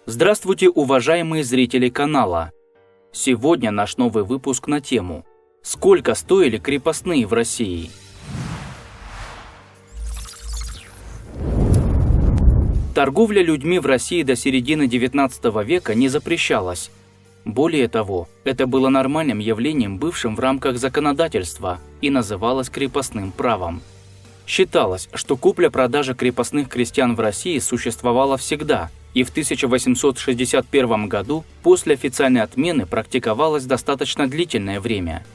Здравствуйте, уважаемые зрители канала! Сегодня наш новый выпуск на тему «Сколько стоили крепостные в России?». Торговля людьми в России до середины XIX века не запрещалась. Более того, это было нормальным явлением, бывшим в рамках законодательства, и называлось крепостным правом. Считалось, что купля-продажа крепостных крестьян в России существовала всегда, и в 1861 году после официальной отмены практиковалась достаточно длительное время.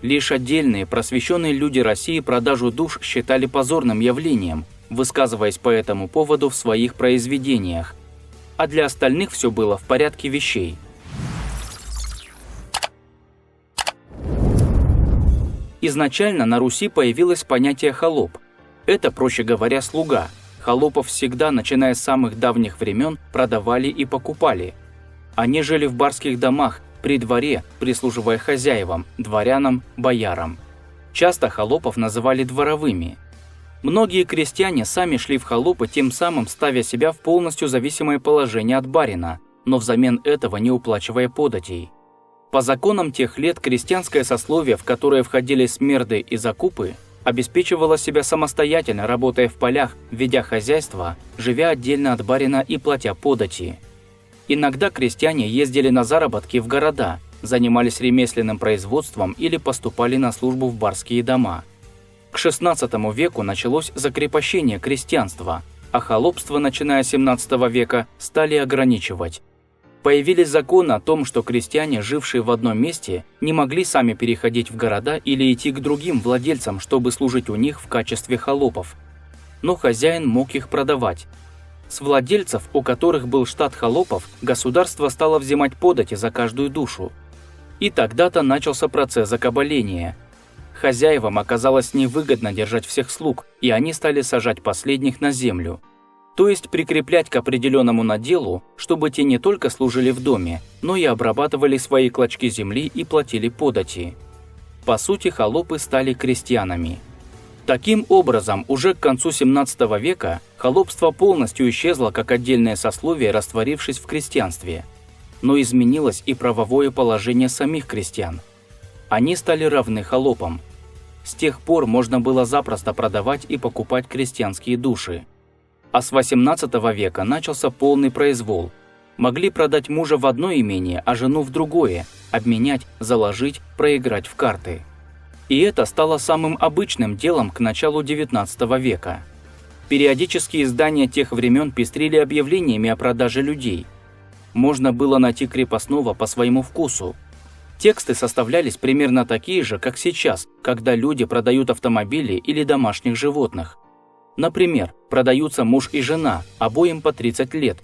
Лишь отдельные просвещенные люди России продажу душ считали позорным явлением, высказываясь по этому поводу в своих произведениях, а для остальных все было в порядке вещей. Изначально на Руси появилось понятие «холоп». Это, проще говоря, слуга. Холопов всегда, начиная с самых давних времен, продавали и покупали. Они жили в барских домах, при дворе, прислуживая хозяевам, дворянам, боярам. Часто холопов называли дворовыми. Многие крестьяне сами шли в холопы, тем самым ставя себя в полностью зависимое положение от барина, но взамен этого не уплачивая податей. По законам тех лет крестьянское сословие, в которое входили смерды и закупы, обеспечивала себя самостоятельно, работая в полях, ведя хозяйство, живя отдельно от барина и платя подати. Иногда крестьяне ездили на заработки в города, занимались ремесленным производством или поступали на службу в барские дома. К XVI веку началось закрепощение крестьянства, а холопство, начиная с XVII века, стали ограничивать. Появились законы о том, что крестьяне, жившие в одном месте, не могли сами переходить в города или идти к другим владельцам, чтобы служить у них в качестве холопов. Но хозяин мог их продавать. С владельцев, у которых был штат холопов, государство стало взимать подати за каждую душу. И тогда-то начался процесс закабаления. Хозяевам оказалось невыгодно держать всех слуг, и они стали сажать последних на землю. То есть прикреплять к определенному наделу, чтобы те не только служили в доме, но и обрабатывали свои клочки земли и платили подати. По сути, холопы стали крестьянами. Таким образом, уже к концу XVII века холопство полностью исчезло как отдельное сословие, растворившись в крестьянстве. Но изменилось и правовое положение самих крестьян. Они стали равны холопам. С тех пор можно было запросто продавать и покупать крестьянские души. А с XVIII века начался полный произвол. Могли продать мужа в одно имение, а жену в другое, обменять, заложить, проиграть в карты. И это стало самым обычным делом к началу XIX века. Периодические издания тех времен пестрили объявлениями о продаже людей. Можно было найти крепостного по своему вкусу. Тексты составлялись примерно такие же, как сейчас, когда люди продают автомобили или домашних животных. Например, продаются муж и жена, обоим по 30 лет.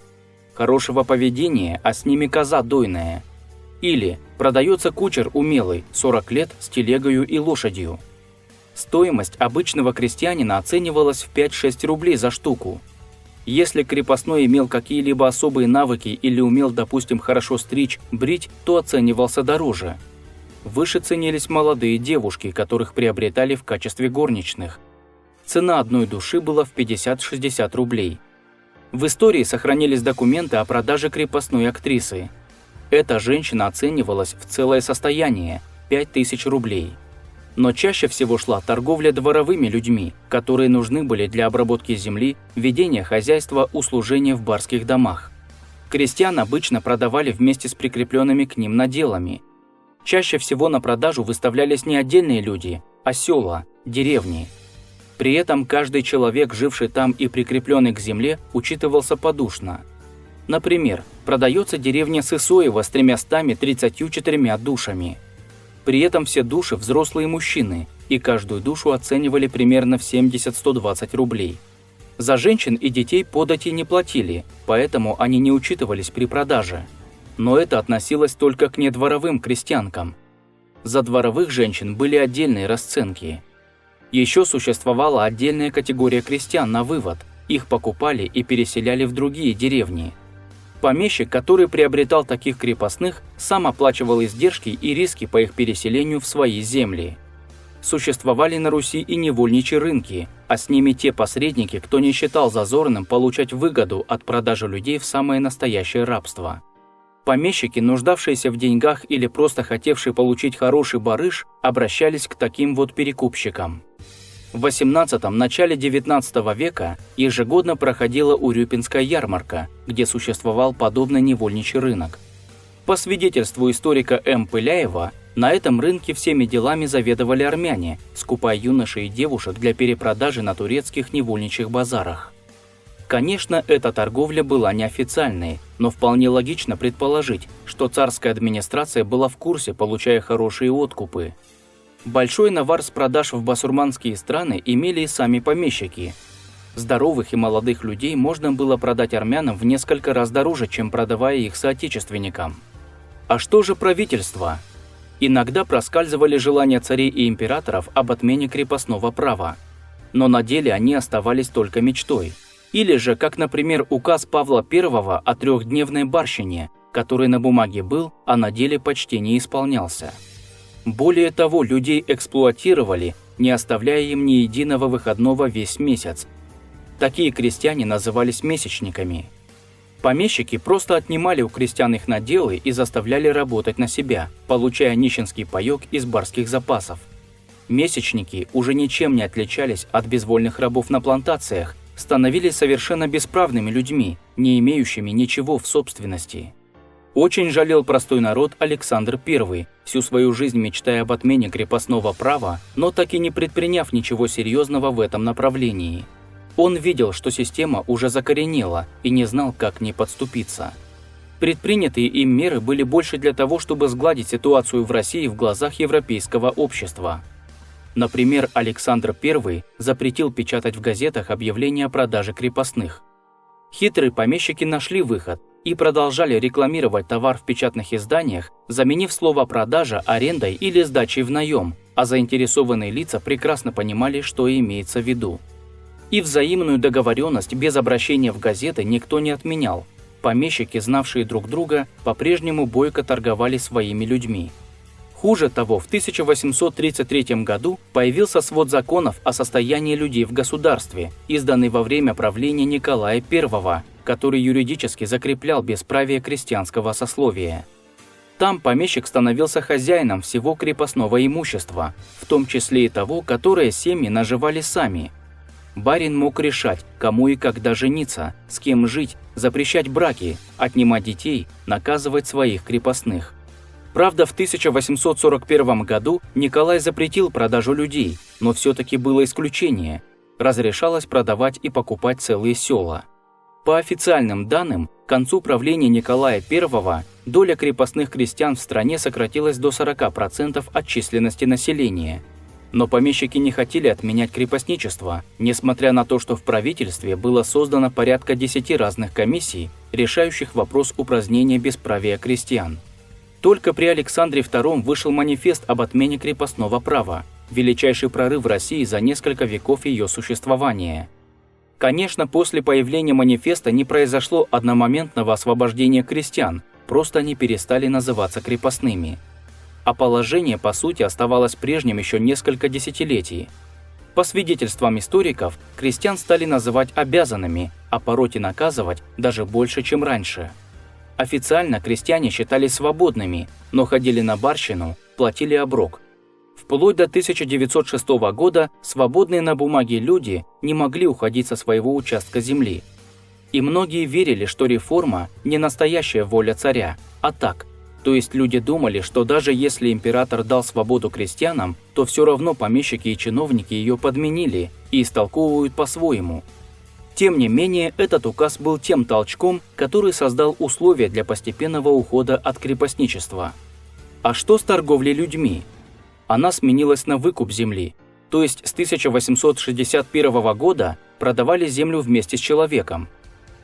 Хорошего поведения, а с ними коза дойная. Или продается кучер умелый, 40 лет, с телегою и лошадью. Стоимость обычного крестьянина оценивалась в 5-6 рублей за штуку. Если крепостной имел какие-либо особые навыки или умел, допустим, хорошо стричь, брить, то оценивался дороже. Выше ценились молодые девушки, которых приобретали в качестве горничных. Цена одной души была в 50-60 рублей. В истории сохранились документы о продаже крепостной актрисы. Эта женщина оценивалась в целое состояние – 5000 рублей. Но чаще всего шла торговля дворовыми людьми, которые нужны были для обработки земли, ведения хозяйства, услужения в барских домах. Крестьян обычно продавали вместе с прикрепленными к ним наделами. Чаще всего на продажу выставлялись не отдельные люди, а села, деревни. При этом каждый человек, живший там и прикрепленный к земле, учитывался подушно. Например, продается деревня Сысоева с 334 душами. При этом все души взрослые мужчины, и каждую душу оценивали примерно в 70-120 рублей. За женщин и детей подати не платили, поэтому они не учитывались при продаже. Но это относилось только к недворовым крестьянкам. За дворовых женщин были отдельные расценки. Еще существовала отдельная категория крестьян на вывод, их покупали и переселяли в другие деревни. Помещик, который приобретал таких крепостных, сам оплачивал издержки и риски по их переселению в свои земли. Существовали на Руси и невольничьи рынки, а с ними те посредники, кто не считал зазорным получать выгоду от продажи людей в самое настоящее рабство. Помещики, нуждавшиеся в деньгах или просто хотевшие получить хороший барыш, обращались к таким вот перекупщикам. В XVIII – начале XIX века ежегодно проходила Урюпинская ярмарка, где существовал подобный невольничий рынок. По свидетельству историка М. Пыляева, на этом рынке всеми делами заведовали армяне, скупая юношей и девушек для перепродажи на турецких невольничьих базарах. Конечно, эта торговля была неофициальной, но вполне логично предположить, что царская администрация была в курсе, получая хорошие откупы. Большой навар с продаж в басурманские страны имели и сами помещики. Здоровых и молодых людей можно было продать армянам в несколько раз дороже, чем продавая их соотечественникам. А что же правительство? Иногда проскальзывали желания царей и императоров об отмене крепостного права, но на деле они оставались только мечтой. Или же, как, например, указ Павла I о трехдневной барщине, который на бумаге был, а на деле почти не исполнялся. Более того, людей эксплуатировали, не оставляя им ни единого выходного весь месяц. Такие крестьяне назывались месячниками. Помещики просто отнимали у крестьян их наделы и заставляли работать на себя, получая нищенский паёк из барских запасов. Месячники уже ничем не отличались от безвольных рабов на плантациях, становились совершенно бесправными людьми, не имеющими ничего в собственности. Очень жалел простой народ Александр I, всю свою жизнь мечтая об отмене крепостного права, но так и не предприняв ничего серьезного в этом направлении. Он видел, что система уже закоренела и не знал, как к ней подступиться. Предпринятые им меры были больше для того, чтобы сгладить ситуацию в России в глазах европейского общества. Например, Александр I запретил печатать в газетах объявления о продаже крепостных. Хитрые помещики нашли выход и продолжали рекламировать товар в печатных изданиях, заменив слово «продажа» арендой или сдачей в наем, а заинтересованные лица прекрасно понимали, что имеется в виду. И взаимную договоренность без обращения в газеты никто не отменял. Помещики, знавшие друг друга, по-прежнему бойко торговали своими людьми. Хуже того, в 1833 году появился свод законов о состоянии людей в государстве, изданный во время правления Николая I, который юридически закреплял бесправие крестьянского сословия. Там помещик становился хозяином всего крепостного имущества, в том числе и того, которое семьи наживали сами. Барин мог решать, кому и когда жениться, с кем жить, запрещать браки, отнимать детей, наказывать своих крепостных. Правда, в 1841 году Николай запретил продажу людей, но все-таки было исключение. Разрешалось продавать и покупать целые села. По официальным данным, к концу правления Николая I доля крепостных крестьян в стране сократилась до 40% от численности населения. Но помещики не хотели отменять крепостничество, несмотря на то, что в правительстве было создано порядка 10 разных комиссий, решающих вопрос упразднения бесправия крестьян. Только при Александре II вышел манифест об отмене крепостного права, величайший прорыв в России за несколько веков ее существования. Конечно, после появления манифеста не произошло одномоментного освобождения крестьян, просто они перестали называться крепостными. А положение, по сути, оставалось прежним еще несколько десятилетий. По свидетельствам историков, крестьян стали называть обязанными, а пороть и наказывать даже больше, чем раньше. Официально крестьяне считались свободными, но ходили на барщину, платили оброк. Вплоть до 1906 года свободные на бумаге люди не могли уходить со своего участка земли. И многие верили, что реформа не настоящая воля царя, а так. То есть люди думали, что даже если император дал свободу крестьянам, то все равно помещики и чиновники ее подменили и истолковывают по-своему. Тем не менее, этот указ был тем толчком, который создал условия для постепенного ухода от крепостничества. А что с торговлей людьми? Она сменилась на выкуп земли, то есть с 1861 года продавали землю вместе с человеком.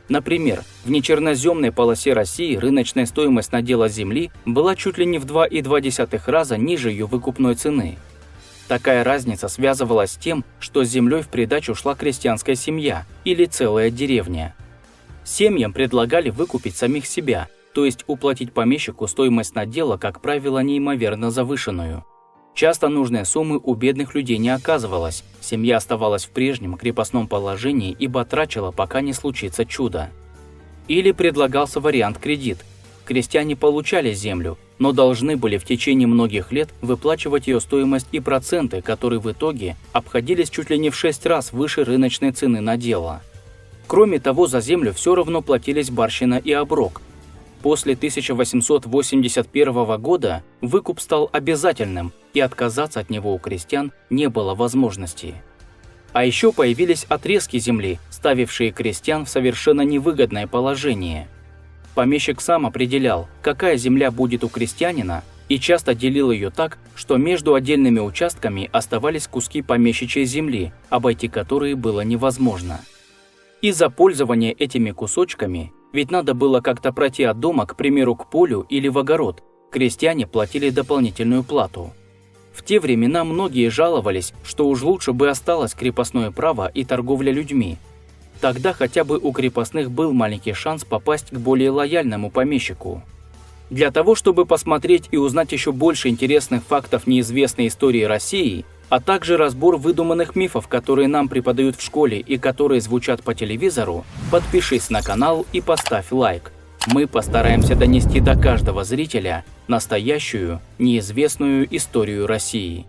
Например, в нечерноземной полосе России рыночная стоимость надела земли была чуть ли не в 2,2 раза ниже ее выкупной цены. Такая разница связывалась с тем, что с землей в придачу шла крестьянская семья или целая деревня. Семьям предлагали выкупить самих себя, то есть уплатить помещику стоимость надела, как правило, неимоверно завышенную. Часто нужной суммы у бедных людей не оказывалось, семья оставалась в прежнем крепостном положении и батрачила, пока не случится чудо. Или предлагался вариант кредит. Крестьяне получали землю, но должны были в течение многих лет выплачивать ее стоимость и проценты, которые в итоге обходились чуть ли не в 6 раз выше рыночной цены надела. Кроме того, за землю все равно платились барщина и оброк. После 1881 года выкуп стал обязательным, и отказаться от него у крестьян не было возможности. А еще появились отрезки земли, ставившие крестьян в совершенно невыгодное положение. Помещик сам определял, какая земля будет у крестьянина, и часто делил ее так, что между отдельными участками оставались куски помещичьей земли, обойти которые было невозможно. Из-за пользования этими кусочками, ведь надо было как-то пройти от дома, к примеру, к полю или в огород, крестьяне платили дополнительную плату. В те времена многие жаловались, что уж лучше бы осталось крепостное право и торговля людьми. Тогда хотя бы у крепостных был маленький шанс попасть к более лояльному помещику. Для того, чтобы посмотреть и узнать еще больше интересных фактов неизвестной истории России, а также разбор выдуманных мифов, которые нам преподают в школе и которые звучат по телевизору, подпишись на канал и поставь лайк. Мы постараемся донести до каждого зрителя настоящую, неизвестную историю России.